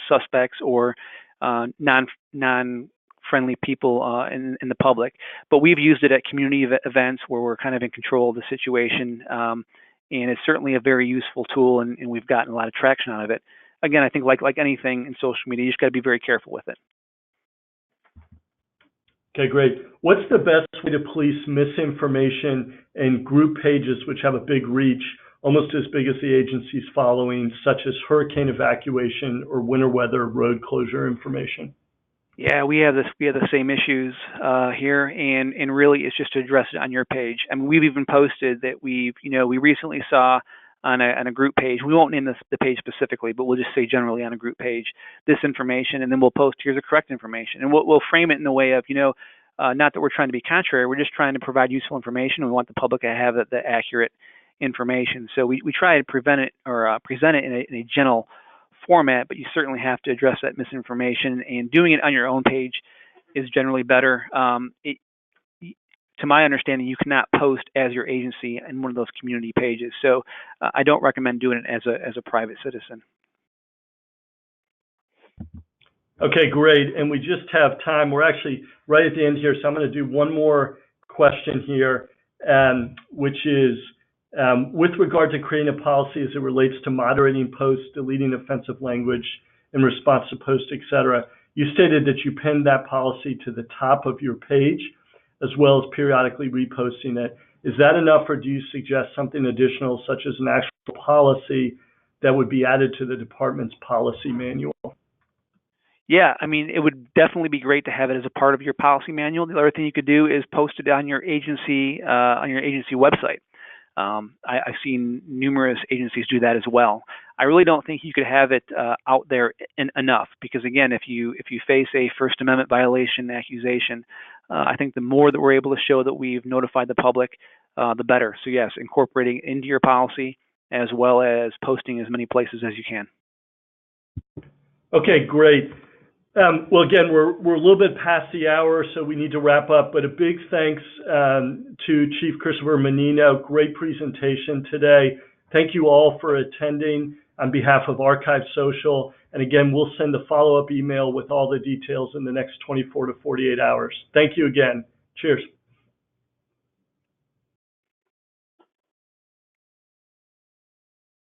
suspects or non-friendly people in the public. But we've used it at community events where we're kind of in control of the situation. And it's certainly a very useful tool, and we've gotten a lot of traction out of it. Again, I think like anything in social media, you just got to be very careful with it. Okay, great. What's the best way to police misinformation in group pages which have a big reach, almost as big as the agency's following, such as hurricane evacuation or winter weather road closure information? Yeah, we have the same issues here, and really it's just to address it on your page. I mean, we've even posted that we recently saw on a group page. We won't name the page specifically, but we'll just say generally on a group page this information, and then we'll post here's the correct information, and we'll frame it in the way of not that we're trying to be contrary, we're just trying to provide useful information. We want the public to have the accurate information, so we try to present it in a gentle format, but you certainly have to address that misinformation, and doing it on your own page is generally better. To my understanding, you cannot post as your agency in one of those community pages, so I don't recommend doing it as a private citizen. Okay, great. And we just have time. We're actually right at the end here, so I'm going to do one more question here, which is with regard to creating a policy as it relates to moderating posts, deleting offensive language in response to posts, etc. You stated that you pinned that policy to the top of your page, as well as periodically reposting it. Is that enough, or do you suggest something additional, such as an actual policy that would be added to the department's policy manual? Yeah, I mean, it would definitely be great to have it as a part of your policy manual. The other thing you could do is post it on your agency website. I've seen numerous agencies do that as well. I really don't think you could have it out there enough, because again, if you face a First Amendment violation accusation, I think the more that we're able to show that we've notified the public, the better. So yes, incorporating it into your policy as well as posting as many places as you can. Okay, great. Well, again, we're a little bit past the hour, so we need to wrap up. But a big thanks to Chief Christopher Menino. Great presentation today. Thank you all for attending on behalf of Archive Social. And again, we'll send a follow-up email with all the details in the next 24 to 48 hours. Thank you again. Cheers.